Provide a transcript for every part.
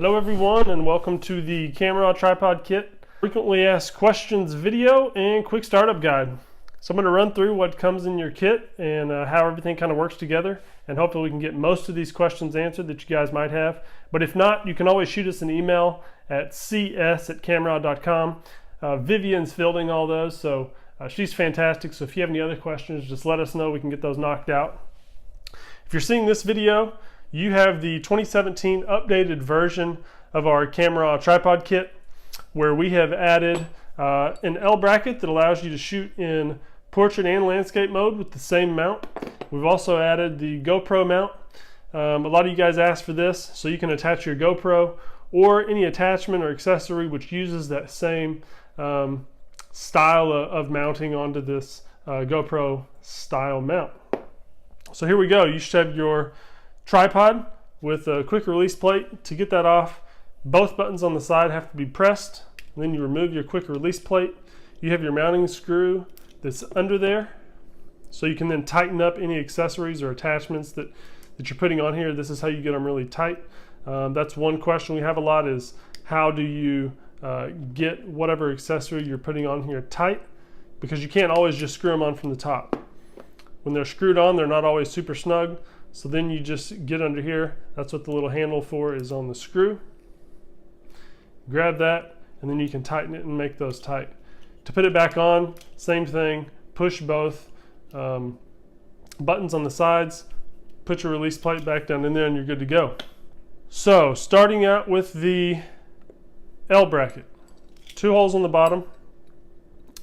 Hello everyone, and welcome to the CamRah Tripod Kit Frequently Asked Questions video and quick startup guide. So I'm going to run through what comes in your kit and how everything kind of works together, and hopefully we can get most of these questions answered that you guys might have. But if not, you can always shoot us an email at cs@camrah.com. Vivian's fielding all those, so she's fantastic. So if you have any other questions, just let us know. We can get those knocked out. If you're seeing this video, you have the 2017 updated version of our CamRah Tripod Kit, where we have added an L bracket that allows you to shoot in portrait and landscape mode with the same mount. We've also added the GoPro mount. A lot of you guys asked for this, so you can attach your GoPro or any attachment or accessory which uses that same style of mounting onto this GoPro style mount. So here we go. You should have your tripod with a quick release plate. To get that off, both buttons on the side have to be pressed. And then you remove your quick release plate. You have your mounting screw that's under there, so you can then tighten up any accessories or attachments that you're putting on here. This is how you get them really tight. That's one question we have a lot, is how do you get whatever accessory you're putting on here tight, because you can't always just screw them on from the top. When they're screwed on, they're not always super snug. So then you just get under here. That's what the little handle for is on the screw. Grab that, and then you can tighten it and make those tight. To put it back on, same thing. Push both buttons on the sides, put your release plate back down in there, and you're good to go. So starting out with the L bracket, 2 holes on the bottom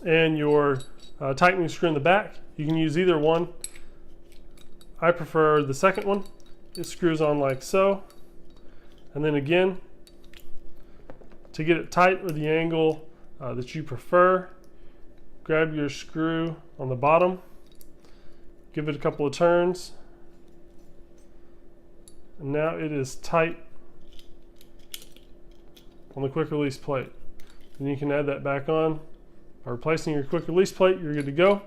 and your tightening screw in the back. You can use either one. I prefer the second one. It screws on like so, and then again, to get it tight or the angle that you prefer, grab your screw on the bottom, give it a couple of turns, and now it is tight on the quick release plate. Then you can add that back on. By replacing your quick release plate, you're good to go.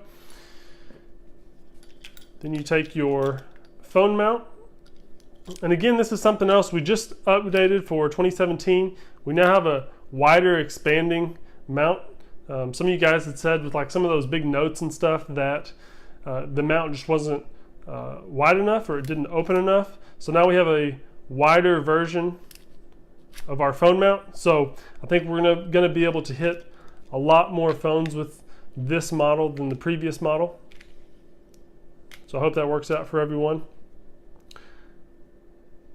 Then you take your phone mount, and again, this is something else we just updated for 2017. We now have a wider expanding mount. Some of you guys had said with like some of those big notes and stuff that the mount just wasn't wide enough, or it didn't open enough. So now we have a wider version of our phone mount. So I think we're gonna be able to hit a lot more phones with this model than the previous model. So I hope that works out for everyone.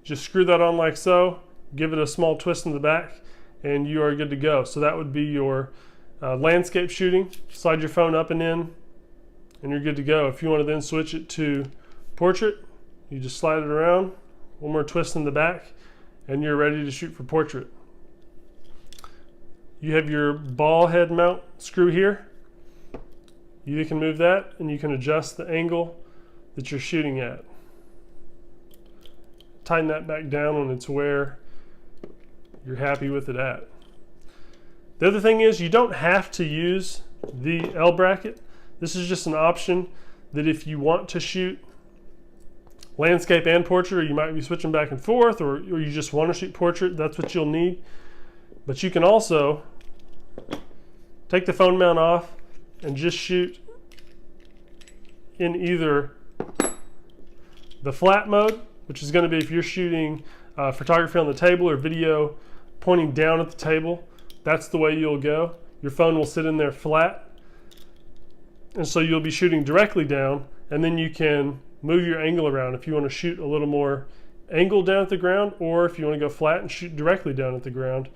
Just screw that on like so, give it a small twist in the back, and you are good to go. So that would be your landscape shooting. Slide your phone up and in, and you're good to go. If you want to then switch it to portrait, you just slide it around, one more twist in the back, and you're ready to shoot for portrait. You have your ball head mount screw here. You can move that, and you can adjust the angle that you're shooting at. Tighten that back down when it's where you're happy with it at. The other thing is, you don't have to use the L bracket. This is just an option that if you want to shoot landscape and portrait, or you might be switching back and forth, or you just want to shoot portrait, that's what you'll need. But you can also take the phone mount off and just shoot in either the flat mode, which is going to be if you're shooting photography on the table or video pointing down at the table. That's the way you'll go. Your phone will sit in there flat, and so you'll be shooting directly down, and then you can move your angle around if you want to shoot a little more angle down at the ground, or if you want to go flat and shoot directly down at the ground.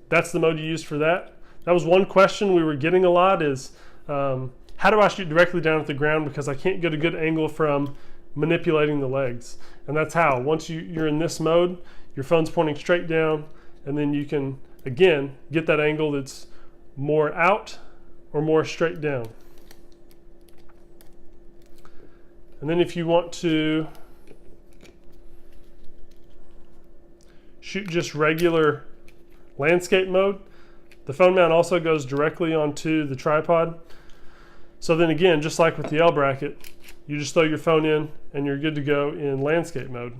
That's the mode you use for that. That was one question we were getting a lot, is how do I shoot directly down at the ground, because I can't get a good angle from manipulating the legs. And that's how. Once you're in this mode, your phone's pointing straight down, and then you can again get that angle that's more out or more straight down. And then if you want to shoot just regular landscape mode, the phone mount also goes directly onto the tripod. So then again, just like with the L bracket, you just throw your phone in and you're good to go in landscape mode.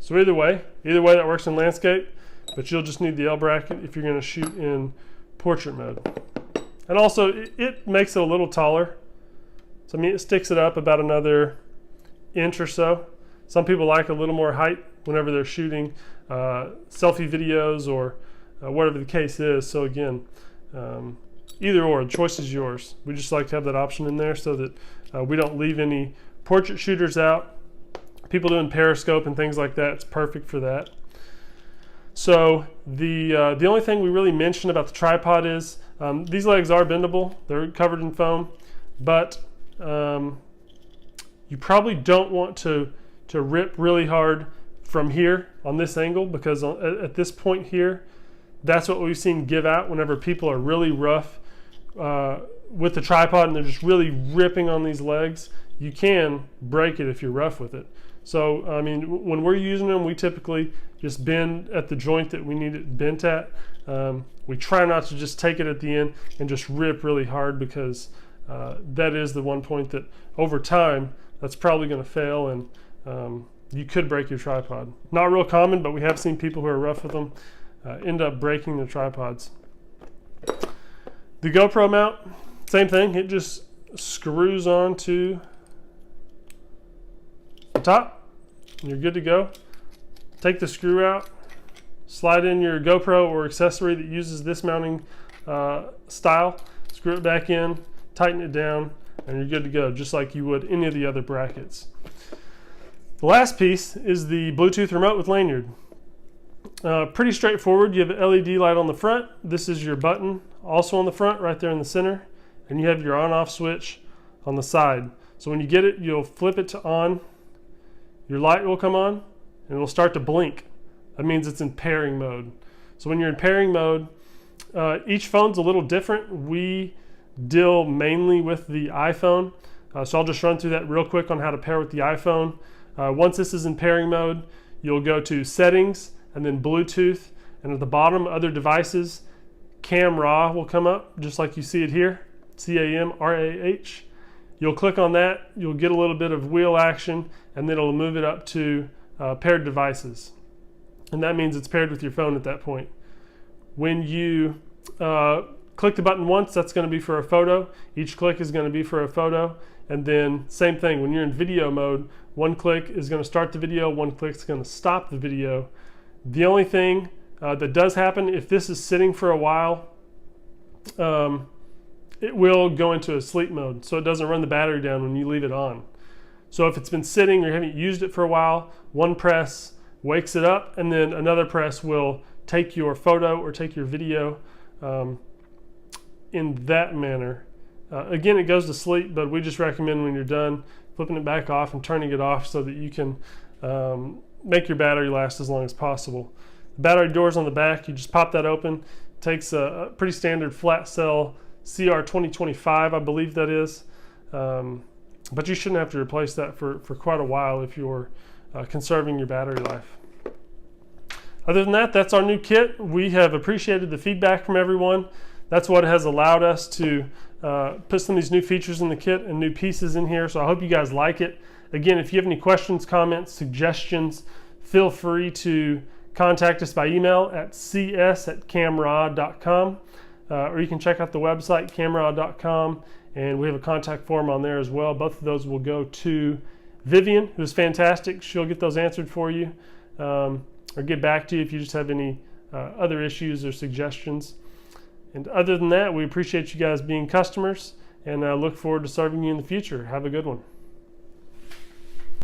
So either way that works in landscape, but you'll just need the L bracket if you're going to shoot in portrait mode. And also it makes it a little taller. So I mean, it sticks it up about another inch or so. Some people like a little more height whenever they're shooting selfie videos or whatever the case is. So again, either or, the choice is yours. We just like to have that option in there so that we don't leave any portrait shooters out. People doing periscope and things like that, it's perfect for that. So the only thing we really mentioned about the tripod is these legs are bendable. They're covered in foam, but you probably don't want to rip really hard from here on this angle, because at this point here, that's what we've seen give out whenever people are really rough with the tripod and they're just really ripping on these legs. You can break it if you're rough with it. So I mean, when we're using them, we typically just bend at the joint that we need it bent at. We try not to just take it at the end and just rip really hard, because that is the one point that over time that's probably going to fail, and you could break your tripod. Not real common, but we have seen people who are rough with them end up breaking their tripods. The GoPro mount, same thing. It just screws onto the top and you're good to go. Take the screw out, slide in your GoPro or accessory that uses this mounting style, screw it back in, tighten it down, and you're good to go, just like you would any of the other brackets. The last piece is the Bluetooth remote with lanyard. Pretty straightforward. You have an LED light on the front. This is your button, also on the front, right there in the center. And you have your on-off switch on the side. So when you get it, you'll flip it to on. Your light will come on, and it will start to blink. That means it's in pairing mode. So when you're in pairing mode, each phone's a little different. We deal mainly with the iPhone. So I'll just run through that real quick on how to pair with the iPhone. Once this is in pairing mode, you'll go to settings and then Bluetooth, and at the bottom, other devices, CamRah will come up just like you see it here, C-A-M-R-A-H. You'll click on that, you'll get a little bit of wheel action, and then it'll move it up to paired devices. And that means it's paired with your phone at that point. When you click the button once, that's going to be for a photo. Each click is going to be for a photo. And then same thing, when you're in video mode, one click is going to start the video, one click is going to stop the video. The only thing that does happen, if this is sitting for a while, it will go into a sleep mode, so it doesn't run the battery down when you leave it on. So if it's been sitting or you haven't used it for a while, one press wakes it up, and then another press will take your photo or take your video in that manner. Again, it goes to sleep, but we just recommend when you're done flipping it back off and turning it off so that you can make your battery last as long as possible. The battery doors on the back, you just pop that open. It takes a pretty standard flat cell CR2025, I believe that is. But you shouldn't have to replace that for quite a while if you're conserving your battery life. Other than that, that's our new kit. We have appreciated the feedback from everyone. That's what has allowed us to put some of these new features in the kit and new pieces in here. So I hope you guys like it. Again, if you have any questions, comments, suggestions, feel free to contact us by email at cs@camrah.com, or you can check out the website, camrah.com, and we have a contact form on there as well. Both of those will go to Vivian, who's fantastic. She'll get those answered for you, or get back to you if you just have any other issues or suggestions. And other than that, we appreciate you guys being customers, and look forward to serving you in the future. Have a good one.